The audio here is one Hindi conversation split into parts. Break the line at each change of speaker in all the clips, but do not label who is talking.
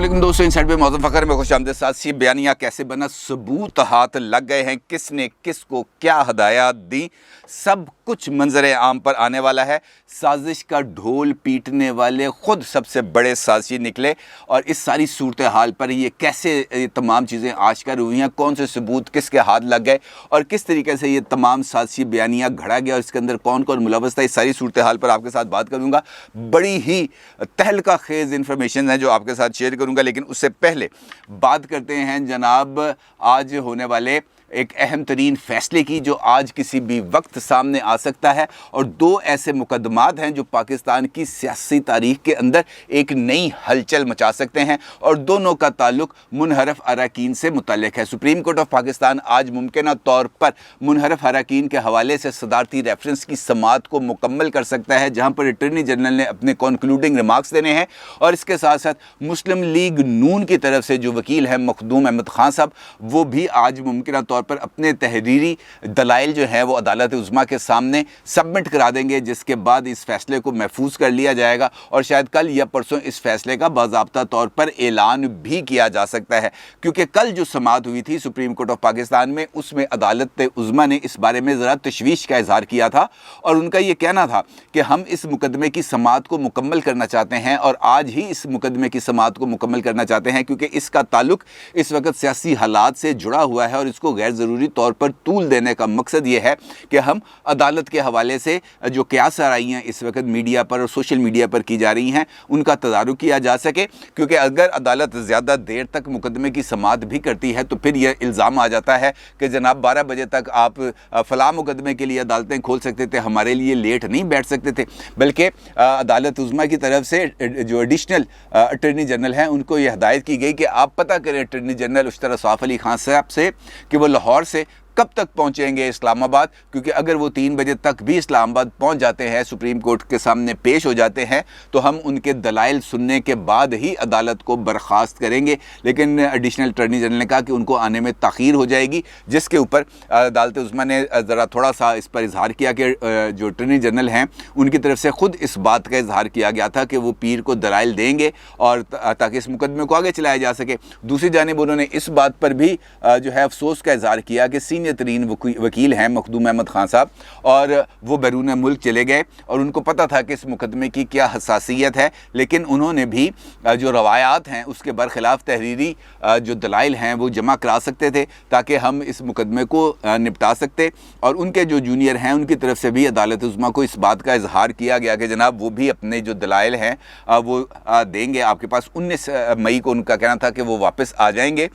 अस्सलाम दोस्तों, इनसाइड पे मौजूद फ़खर में खुशामदीद। साजिशी बयानिया कैसे बना, सबूत हाथ लग गए हैं, किसने किसको क्या हदायत दी, सब कुछ मंजर आम पर आने वाला है। साजिश का ढोल पीटने वाले खुद सबसे बड़े साजिशी निकले और इस सारी सूरत हाल पर ये कैसे ये तमाम चीज़ें आश्कार हुई हैं, कौन से सबूत किसके हाथ लग गए और किस तरीके से ये तमाम साजिशी बयानिया घड़ा गया और इसके अंदर कौन कौन मुलव्वस था, इस सारी सूरत हाल पर आपके साथ बात करूँगा। बड़ी ही तहलका खेज़ इन्फॉर्मेशन है जो आपके साथ शेयर करूंगा, लेकिन उससे पहले बात करते हैं जनाब आज होने वाले एक अहम तरीन फ़ैसले की जो आज किसी भी वक्त सामने आ सकता है। और दो ऐसे मुकदमात हैं जो पाकिस्तान की सियासी तारीख़ के अंदर एक नई हलचल मचा सकते हैं और दोनों का ताल्लुक मुनहरफ अरकान से मुतल्लिक है। सुप्रीम कोर्ट ऑफ पाकिस्तान आज मुमकिन तौर पर मुनहरफ अरकान के हवाले से सदारती रेफरेंस की समाअत को मुकम्मल कर सकता है, जहाँ पर अटॉर्नी जनरल ने अपने कंक्लूडिंग रिमार्क्स देने हैं। और इसके साथ साथ मुस्लिम लीग नून की तरफ से जो वकील हैं मखदूम अहमद खान साहब, वो भी आज मुमकिन तौर पर अपने तहरीरी दलाइल जो है वो अदालत उज़्मा के सामने सबमिट करा देंगे, जिसके बाद इस फैसले को महफूज कर लिया जाएगा और शायद कल या परसों इस फैसले का बाज़ाब्ता तौर पर ऐलान भी किया जा सकता है। क्योंकि कल जो समाअत हुई थी सुप्रीम कोर्ट ऑफ पाकिस्तान में, उसमें अदालत उज़्मा ने इस बारे में ज़रा तशवीश का इजहार किया था और उनका ये कहना था कि हम इस मुकदमे की समाअत को मुकम्मल करना चाहते हैं और आज ही इस मुकदमे की समाअत को मुकम्मल करना चाहते हैं, क्योंकि इसका ताल्लुक इस वक्त सियासी हालात से जुड़ा हुआ है और इसको गैर ज़रूरी तौर पर तूल देने का मकसद ये है कि हम अदालत के हवाले से जो क़यास आराइयाँ इस वक्त मीडिया पर और सोशल मीडिया पर की जा रही हैं उनका तदारुक किया जा सके। क्योंकि अगर अदालत ज़्यादा देर तक मुकदमे की समाअत भी करती है तो फिर यह इल्ज़ाम आ जाता है कि जनाब 12 बजे तक आप फ़लाँ मुकदमे के लिए अदालतें खोल सकते थे, हमारे लिए लेट नहीं बैठ सकते थे। बल्कि अदालत उज़्मा की तरफ से जो एडिशनल अटॉर्नी जनरल हैं उनको ये हदायत की गई कि आप पता करें अटॉर्नी जनरल उश्तर सौफ अली खान साहब से कि वो लाहौर से कब तक पहुंचेंगे इस्लामाबाद, क्योंकि अगर वो 3 बजे तक भी इस्लामाबाद पहुंच जाते हैं, सुप्रीम कोर्ट के सामने पेश हो जाते हैं, तो हम उनके दलाइल सुनने के बाद ही अदालत को बर्खास्त करेंगे। लेकिन एडिशनल अटॉर्नी जनरल ने कहा कि उनको आने में ताख़ीर हो जाएगी, जिसके ऊपर अदालत उज़्मा ने ज़रा थोड़ा सा इस पर इजहार किया कि जो अटॉर्नी जनरल हैं उनकी तरफ से ख़ुद इस बात का इजहार किया गया था कि वो पीर को दलाइल देंगे और ताकि इस मुकदमे को आगे चलाया जा सके। दूसरी जानिब उन्होंने इस बात पर भी जो है अफसोस का इजहार किया कि सीनियर तरीन वकील हैं मखदूम अहमद खान साहब और वो बैरून मुल्क चले गए और उनको पता था कि इस मुकदमे की क्या हसासियत है, लेकिन उन्होंने भी जो रवायात हैं उसके बरखिलाफ़ तहरीरी जो दलाइल हैं वो जमा करा सकते थे ताकि हम इस मुकदमे को निपटा सकते। और उनके जो जूनियर हैं उनकी तरफ से भी अदालत उज़्मा को इस बात का इजहार किया गया कि जनाब वो भी अपने जो दलाइल हैं वो देंगे आपके पास। 19 मई को उनका कहना था कि वो वापस आ जाएंगे,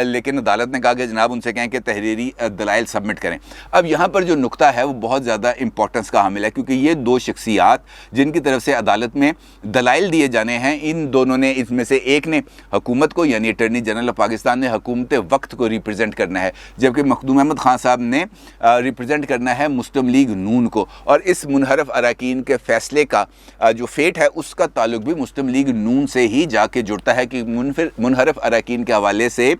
लेकिन अदालत ने कहा कि जनाब उनसे कहें कि तहरीरी दलाइल सबमिट करें। अब यहाँ पर जो नुक्ता है वो बहुत ज़्यादा इंपॉर्टेंस का हामिल है, क्योंकि ये दो शख्सियात जिनकी तरफ से अदालत में दलाइल दिए जाने हैं, इन दोनों ने, इसमें से एक ने हुकूमत को यानी अटॉर्नी जनरल ऑफ पाकिस्तान ने हुकूमत वक्त को रिप्रेजेंट करना है, जबकि मखदूम अहमद खान साहब ने रिप्रेजेंट करना है मुस्लिम लीग नून को। और इस मुनहरफ अरकान के फैसले का जो फेट है उसका ताल्लुक भी मुस्लिम लीग नून से ही जाके जुड़ता है कि मुनहरफ अरकान के हवाले से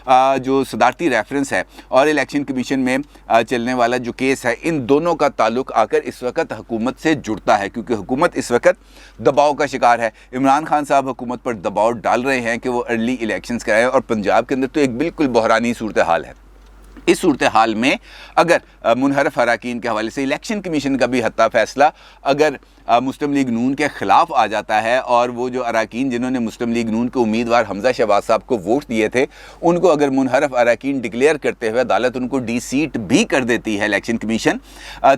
जो सदारती रेफरेंस है और इलेक्शन कमीशन में चलने वाला जो केस है, इन दोनों का ताल्लुक आकर इस वक्त हुकूमत से जुड़ता है, क्योंकि हुकूमत इस वक्त दबाव का शिकार है। इमरान खान साहब हुकूमत पर दबाव डाल रहे हैं कि वो अर्ली इलेक्शंस कराएं और पंजाब के अंदर तो एक बिल्कुल बहरानी सूरत हाल है। इस सूरत हाल में अगर मुनहरफ अरकान के हवाले से इलेक्शन कमीशन का भी हत्ता फैसला अगर मुस्लिम लीग नून के ख़िलाफ़ आ जाता है और वो जो अरकान जिन्होंने मुस्लिम लीग नून के उम्मीदवार हमजा शहबाज साहब को वोट दिए थे उनको अगर मुनहरफ अरकान डिक्लेयर करते हुए अदालत उनको डी सीट भी कर देती है इलेक्शन कमीशन,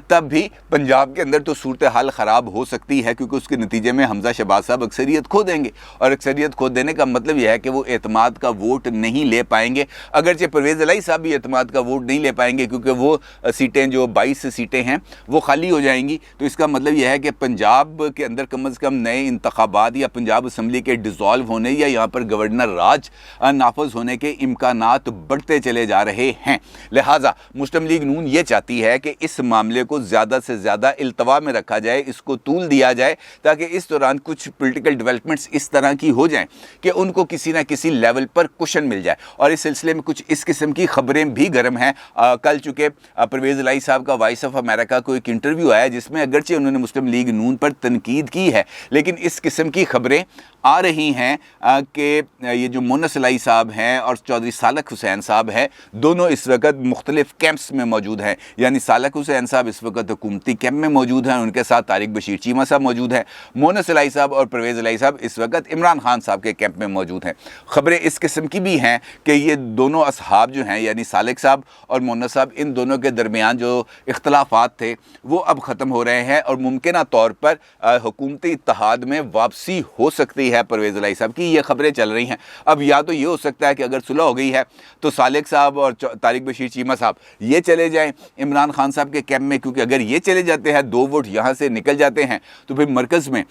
तब भी पंजाब के अंदर तो सूरत हाल ख़राब हो सकती है, क्योंकि उसके नतीजे में हमजा शहबाज साहब अक्सरियत खो देंगे और अक्सरियत खो देने का मतलब यह है कि वो एतमाद का वोट नहीं ले पाएंगे। अगरचे परवेज़ इलाही साहब भी एतमाद का वोट नहीं ले पाएंगे क्योंकि वो सीटें जो 22 सीटें हैं वो खाली हो जाएंगी। तो इसका मतलब यह है कि पंजाब के अंदर कम से कम नए इंतखाबात या पंजाब असम्बली के डिज़ोल्व होने या यहाँ पर गवर्नर राज नाफज होने के इम्कानात बढ़ते चले जा रहे हैं। लिहाजा मुस्लिम लीग नून ये चाहती है कि इस मामले को ज़्यादा से ज़्यादा इल्तवा में रखा जाए, इसको तूल दिया जाए, ताकि इस दौरान कुछ पोलिटिकल डेवलपमेंट्स इस तरह की हो जाएँ कि उनको किसी न किसी लेवल पर कुशन मिल जाए। और इस सिलसिले में कुछ इस किस्म की खबरें भी गर्म है। कल चूँकि परवेज़ इलाही साहब का वॉइस ऑफ अमेरिका को एक इंटरव्यू आया जिसमें अगरचे उन्होंने मुस्लिम लीग नून पर तनकीद की है, लेकिन इस किस्म की खबरें आ रही हैं कि ये जो मोनस इलाही साहब हैं और चौधरी सालक हुसैन साहब हैं, दोनों इस वक्त मुख्तलिफ कैंप्स में मौजूद हैं। यानी सालक हुसैन साहब इस वक्त हुकूमती कैंप में मौजूद हैं, उनके साथ तारिक बशीर चीमा साहब मौजूद हैं। मोनस इलाही साहब और परवेज़ इलाही साहब इस वक्त इमरान खान साहब के कैंप में मौजूद हैं। ख़बरें इस किस्म की भी हैं कि ये दोनों असहाब जो हैं, यानी सालक साहब और मोनस साहब, इन दोनों के दरमियान जो इख्तलाफात थे वो अब ख़त्म हो रहे हैं और मुमकिन तौर पर हुकूमती इत्तेहाद में वापसी हो सकती है परवेज़ इलाही साहब की। ये खबरें चल रही हैं। अब या तो ये हो सकता है कि अगर सुलह हो गई है तो सालक साहब और तारिक बशीर चीमा साहब ये चले जाएं इमरान खान साहब के कैंप में, क्योंकि अगर ये चले जाते हैं, 2 वोट यहाँ से निकल जाते हैं, तो फिर मरकज़ में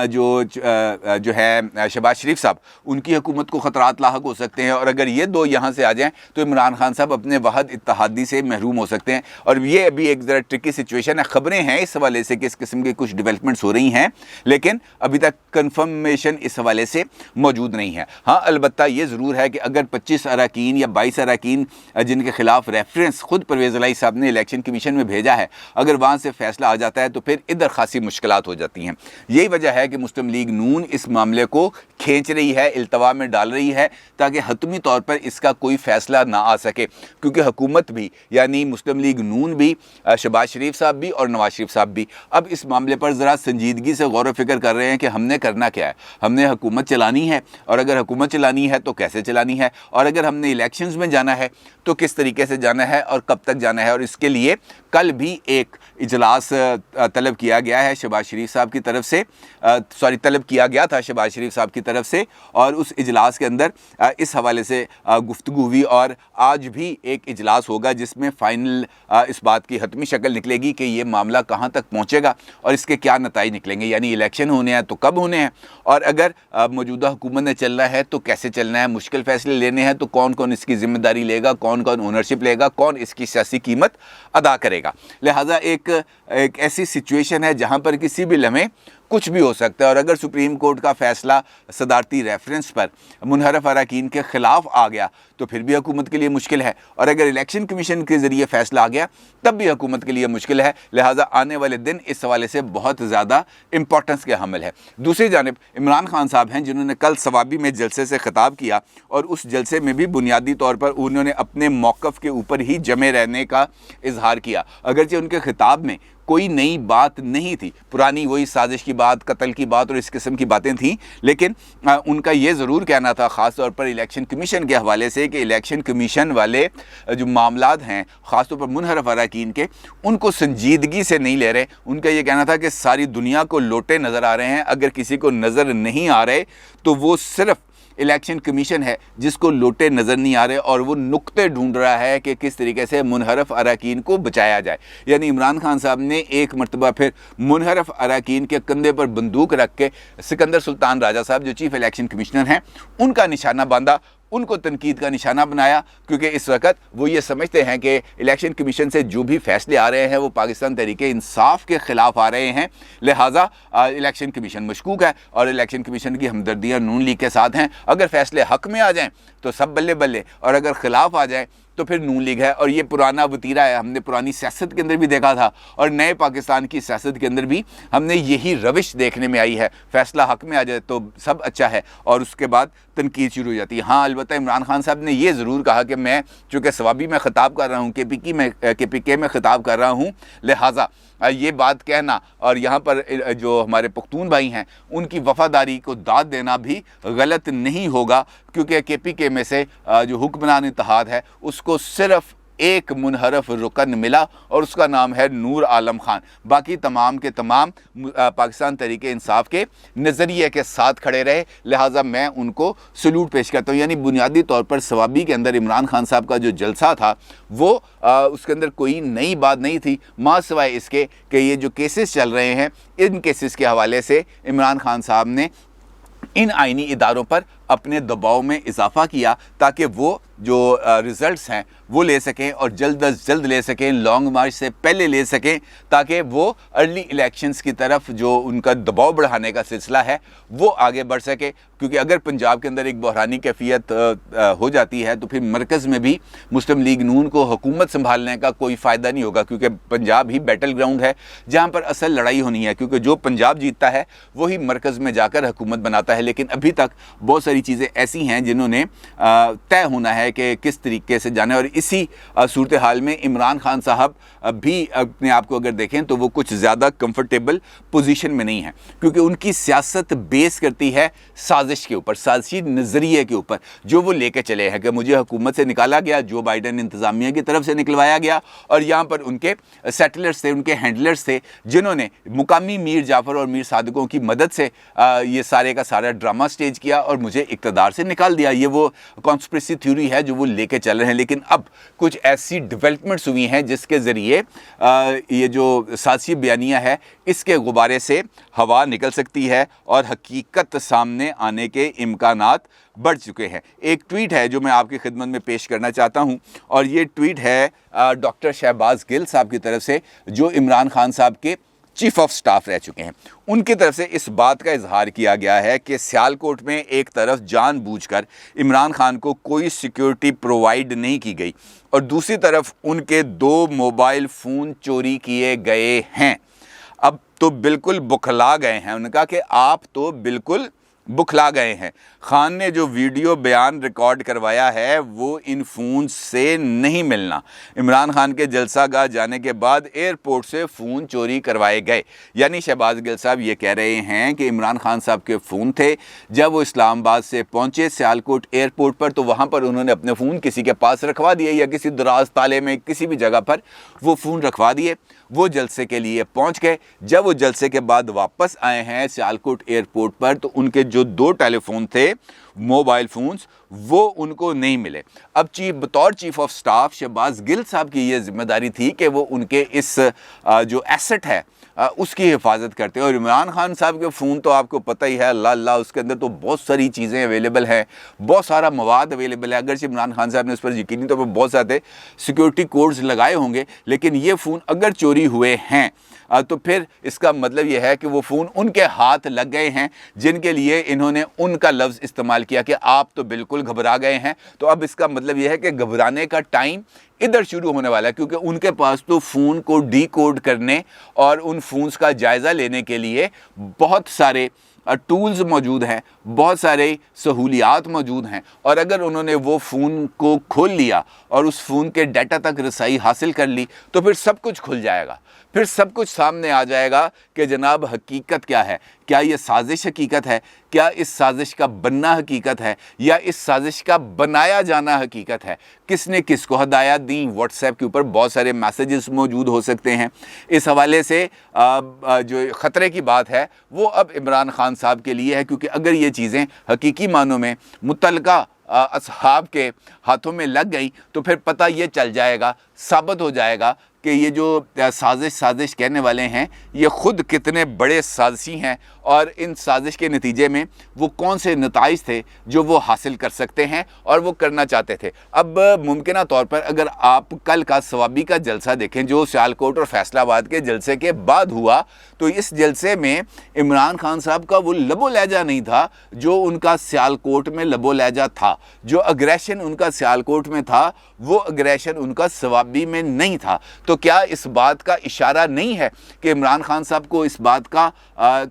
जो है शहबाज शरीफ साहब, उनकी हुकूमत को ख़तरात लाहक हो सकते हैं। और अगर ये 2 यहाँ से आ जाएँ तो इमरान खान साहब अपने वाहद इत्तेहादी से महरूम हो सकते हैं। और ये अभी एक ज़रा ट्रिकी सिचुएशन है। ख़बरें हैं इस हवाले से कि इस किस्म की कुछ डेवलपमेंट्स हो रही हैं, लेकिन अभी तक कन्फर्मेशन इस हवाले से मौजूद नहीं है। हाँ, अलबत्ता ये ज़रूर है कि अगर 25 अरकान या 22 अरकान जिनके खिलाफ रेफरेंस खुद परवेज़ इलाही साहब ने इलेक्शन कमीशन में भेजा है, अगर वहाँ से फ़ैसला आ जाता है तो फिर इधर खासी मुश्किलात हो जाती हैं। यही वजह है कि मुस्लिम लीग नून इस मामले को खींच रही है, इल्तवा में डाल रही है, ताकि हतमी तौर पर इसका कोई फ़ैसला ना आ सके। क्योंकि हुकूमत भी, यानी मुस्लिम लीग नून भी, शहबाज शरीफ साहब भी और नवाज शरीफ साहब भी अब इस मामले पर ज़रा संजीदगी से गौर व फिक्र कर रहे हैं कि हमने करना क्या है। हमने हुकूमत चलानी है, और अगर हुकूमत चलानी है तो कैसे चलानी है, और अगर हमने इलेक्शंस में जाना है तो किस तरीके से जाना है और कब तक जाना है। और इसके लिए कल भी एक इजलास तलब किया गया है शहबाज शरीफ साहब की तरफ से, तलब किया गया था शहबाज शरीफ साहब की तरफ से, और उस इजलास के अंदर इस हवाले से गुफ्तगू हुई। और आज भी एक इजलास होगा जिसमें फ़ाइनल इस बात की हतमी शक्ल निकलेगी कि ये मामला कहाँ तक पहुँचेगा और इसके क्या नताइज निकलेंगे। यानी इलेक्शन होने हैं तो कब होने हैं, और अगर मौजूदा हुकूमत ने चलना है तो कैसे चलना है, मुश्किल फ़ैसले लेने हैं तो कौन कौन इसकी ज़िम्मेदारी लेगा, कौन कौन ओनरशिप लेगा, कौन इसकी सियासी कीमत अदा करेगा। लिहाजा एक ऐसी सिचुएशन है जहाँ पर किसी भी लम्हे कुछ भी हो सकता है। और अगर सुप्रीम कोर्ट का फ़ैसला सदारती रेफरेंस पर मुनहरफ अरकान के ख़िलाफ़ आ गया तो फिर भी हुकूमत के लिए मुश्किल है, और अगर इलेक्शन कमीशन के ज़रिए फ़ैसला आ गया तब भी हुकूमत के लिए मुश्किल है। लिहाजा आने वाले दिन इस हवाले से बहुत ज़्यादा इंपॉर्टेंस के हामिल है। दूसरी जानिब इमरान खान साहब हैं जिन्होंने कल सवाबी में जलसे से ख़िताब किया, और उस जलसे में भी बुनियादी तौर पर उन्होंने अपने मौक़िफ़ के ऊपर ही जमे रहने का इजहार किया। अगरचे उनके ख़िताब में कोई नई बात नहीं थी, पुरानी वही साजिश की बात, कत्ल की बात और इस किस्म की बातें थीं, लेकिन उनका ये ज़रूर कहना था ख़ास तौर पर इलेक्शन कमीशन के हवाले से कि इलेक्शन कमीशन वाले जो मामलात हैं ख़ास तौर पर मुनहरफ अरकान के, उनको संजीदगी से नहीं ले रहे। उनका ये कहना था कि सारी दुनिया को लोटे नज़र आ रहे हैं, अगर किसी को नज़र नहीं आ रहे तो वो सिर्फ़ इलेक्शन कमीशन है जिसको लोटे नज़र नहीं आ रहे, और वो नुक्ते ढूंढ रहा है कि किस तरीके से मुनहरफ अरकान को बचाया जाए। यानी इमरान खान साहब ने एक मरतबा फिर मुनहरफ अरकान के कंधे पर बंदूक रख के सिकंदर सुल्तान राजा साहब जो चीफ़ इलेक्शन कमिश्नर हैं उनका निशाना बांधा, उनको तनकीद का निशाना बनाया, क्योंकि इस वक्त वो ये समझते हैं कि इलेक्शन कमीशन से जो भी फैसले आ रहे हैं वो पाकिस्तान तहरीके इंसाफ के ख़िलाफ़ आ रहे हैं। लिहाजा इलेक्शन कमीशन मशकूक है और इलेक्शन कमीशन की हमदर्दियाँ नून लीग के साथ हैं। अगर फैसले हक़ में आ जाएँ तो सब बल्ले बल्ले, और अगर ख़िलाफ़ आ जाए तो फिर नून लीग है। और ये पुराना वतीरा है, हमने पुरानी सियासत के अंदर भी देखा था और नए पाकिस्तान की सियासत के अंदर भी हमने यही रविश देखने में आई है। फ़ैसला हक़ में आ जाए तो सब अच्छा है और उसके बाद तनकीद शुरू हो जाती है। हाँ, अलबत्ता इमरान खान साहब ने ये ज़रूर कहा कि मैं चूँकि सवाबी में ख़िताब कर रहा हूँ, KPK में ख़िताब कर रहा हूँ, लिहाजा ये बात कहना और यहाँ पर जो हमारे पख्तून भाई हैं उनकी वफ़ादारी को दाद देना भी गलत नहीं होगा, क्योंकि KPK में से जो हुक्मरान इत्तेहाद है उसको सिर्फ़ एक मुनहरफ रुकन मिला और उसका नाम है नूर आलम खान। बाकी तमाम के तमाम पाकिस्तान तहरीके इंसाफ के नज़रिए के साथ खड़े रहे, लिहाजा मैं उनको सल्यूट पेश करता हूँ। यानी बुनियादी तौर पर सवाबी के अंदर इमरान खान साहब का जो जलसा था वो उसके अंदर कोई नई बात नहीं थी, माँ सिवाय इसके कि ये जो केसेस चल रहे हैं इन केसेस के हवाले से इमरान खान साहब ने इन आइनी इदारों पर अपने दबाव में इजाफा किया ताकि वो जो रिज़ल्ट्स हैं वो ले सकें और जल्द अज जल्द ले सकें, लॉन्ग मार्च से पहले ले सकें, ताकि वो अर्ली इलेक्शंस की तरफ जो उनका दबाव बढ़ाने का सिलसिला है वो आगे बढ़ सके। क्योंकि अगर पंजाब के अंदर एक बहरानी कैफियत हो जाती है तो फिर मरकज़ में भी मुस्लिम लीग नून को हुकूमत संभालने का कोई फ़ायदा नहीं होगा, क्योंकि पंजाब ही बैटल ग्राउंड है जहाँ पर असल लड़ाई होनी है। क्योंकि जो पंजाब जीतता है वही मरकज़ में जाकर हुकूमत बनाता है। लेकिन अभी तक बहुत सारी चीज़ें ऐसी हैं जिन्होंने तय होना है कि किस तरीके से जाना है। और इसी सूरत हाल में इमरान खान साहब भी अपने आप को अगर देखें तो वो कुछ ज़्यादा कंफर्टेबल पोजीशन में नहीं है, क्योंकि उनकी सियासत बेस करती है साजिश के ऊपर, साजिशी नज़रिए के ऊपर जो वो लेके चले हैं कि मुझे हुकूमत से निकाला गया, जो बाइडन इंतज़ामिया की तरफ से निकलवाया गया, और यहाँ पर उनके सेटलर्स थे, उनके हैंडलर्स थे जिन्होंने मुकामी मीर जाफ़र और मीर सादिकों की मदद से ये सारे का सारा ड्रामा स्टेज किया और मुझे इक़्तिदार से निकाल दिया। ये वो कॉन्स्पिरेसी थ्योरी है जो वो लेके चल रहे हैं। लेकिन अब कुछ ऐसी डेवलपमेंट्स हुई हैं जिसके ज़रिए ये जो साजिशी बयानिया है इसके गुब्बारे से हवा निकल सकती है और हकीकत सामने आने के इम्कानात बढ़ चुके हैं। एक ट्वीट है जो मैं आपकी खिदमत में पेश करना चाहता हूं, और ये ट्वीट है डॉक्टर शहबाज गिल साहब की तरफ से, जो इमरान खान साहब के चीफ ऑफ स्टाफ रह चुके हैं। उनकी तरफ से इस बात का इजहार किया गया है कि सियालकोट में एक तरफ जानबूझकर इमरान खान को कोई सिक्योरिटी प्रोवाइड नहीं की गई और दूसरी तरफ उनके 2 मोबाइल फ़ोन चोरी किए गए हैं। अब तो बिल्कुल बुखला गए हैं। उन्होंने कहा कि आप तो बिल्कुल बुखला गए हैं। खान ने जो वीडियो बयान रिकॉर्ड करवाया है वो इन फ़ोन से नहीं मिलना। इमरान खान के जलसागाह जाने के बाद एयरपोर्ट से फ़ोन चोरी करवाए गए। यानी शहबाज गिल साहब ये कह रहे हैं कि इमरान खान साहब के फ़ोन थे, जब वो इस्लामाबाद से पहुँचे सियालकोट एयरपोर्ट पर तो वहाँ पर उन्होंने अपने फ़ोन किसी के पास रखवा दिए, या किसी दराज ताले में किसी भी जगह पर वो फ़ोन रखवा दिए। वो जलसे के लिए पहुँच गए। जब वो जलसे के बाद वापस आए हैं सियालकोट एयरपोर्ट पर तो उनके जो 2 टेलीफोन थे, मोबाइल फ़ोन्स, वो उनको नहीं मिले। अब बतौर chief of staff Shahbaz Gill साहब की ये जिम्मेदारी थी कि वो उनके इस जो एसेट है उसकी हिफाजत करते हैं। और इमरान खान साहब के फ़ोन तो आपको पता ही है, अल्लाह अल्लाह, उसके अंदर तो बहुत सारी चीज़ें अवेलेबल हैं, बहुत सारा मवाद अवेलेबल है। अगर इमरान खान साहब ने उस पर यकीनी तौर पर बहुत सारे सिक्योरिटी कोड्स लगाए होंगे, लेकिन ये फ़ोन अगर चोरी हुए हैं तो फिर इसका मतलब यह है कि वो फ़ोन उनके हाथ लग गए हैं, जिनके लिए इन्होंने उनका लफ्ज़ इस्तेमाल किया कि आप तो बिल्कुल घबरा गए हैं। तो अब इसका मतलब यह है कि घबराने का टाइम इधर शुरू होने वाला है, क्योंकि उनके पास तो फ़ोन को डीकोड करने और उन फ़ोन्स का जायज़ा लेने के लिए बहुत सारे टूल्स मौजूद हैं, बहुत सारे सहूलियात मौजूद हैं। और अगर उन्होंने वो फ़ोन को खोल लिया और उस फ़ोन के डाटा तक रसाई हासिल कर ली तो फिर सब कुछ खुल जाएगा, फिर सब कुछ सामने आ जाएगा कि जनाब हकीकत क्या है। क्या ये साजिश हकीकत है? क्या इस साजिश का बनना हकीकत है, या इस साजिश का बनाया जाना हकीकत है? किसने किसको हदायत दी? व्हाट्सएप के ऊपर बहुत सारे मैसेजेस मौजूद हो सकते हैं। इस हवाले से जो ख़तरे की बात है वो अब इमरान खान साहब के लिए है, क्योंकि अगर ये चीज़ें हकीकी मानों में मुतल्लिका असहाब के हाथों में लग गई तो फिर पता ये चल जाएगा, साबित हो जाएगा कि ये जो साजिश कहने वाले हैं ये ख़ुद कितने बड़े साजिशी हैं, और इन साजिश के नतीजे में वो कौन से नताइज थे जो वो हासिल कर सकते हैं और वो करना चाहते थे। अब मुमकिन तौर पर अगर आप कल का सवाबी का जलसा देखें जो सियालकोट और फैसलाबाद के जलसे के बाद हुआ, तो इस जलसे में इमरान खान साहब का वो लबो लहजा नहीं था जो उनका सियालकोट में लबो लहजा था। जो अग्रेशन उनका सियालकोट में था वो अग्रेशन उनका सवाबी में नहीं था। तो क्या इस बात का इशारा नहीं है कि इमरान खान साहब को इस बात का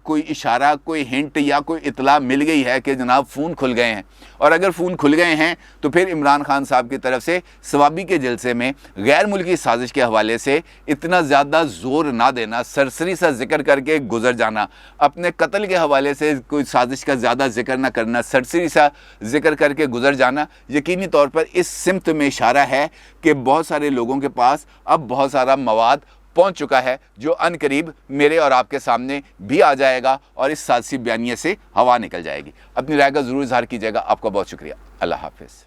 कोई इशारा, कोई हिंट या कोई इतला मिल गई है कि जनाब फ़ोन खुल गए हैं? और अगर फ़ोन खुल गए हैं तो फिर इमरान खान साहब की तरफ से सवाबी के जलसे में गैर मुल्की साजिश के हवाले से इतना ज़्यादा ज़ोर ना देना, सरसरी सा जिक्र करके गुजर जाना, अपने कत्ल के हवाले से कोई साजिश का ज़्यादा जिक्र ना करना, सरसरी सा जिक्र करके गुजर जाना, यकीनी तौर पर इस सिमत में इशारा है कि बहुत सारे लोगों के पास अब बहुत सारा मवाद पहुंच चुका है जो अनकरीब मेरे और आपके सामने भी आ जाएगा और इस साजिशी बयानिए से हवा निकल जाएगी। अपनी राय का ज़रूर इज़हार कीजिएगा। आपका बहुत शुक्रिया। अल्लाह हाफ़िज़।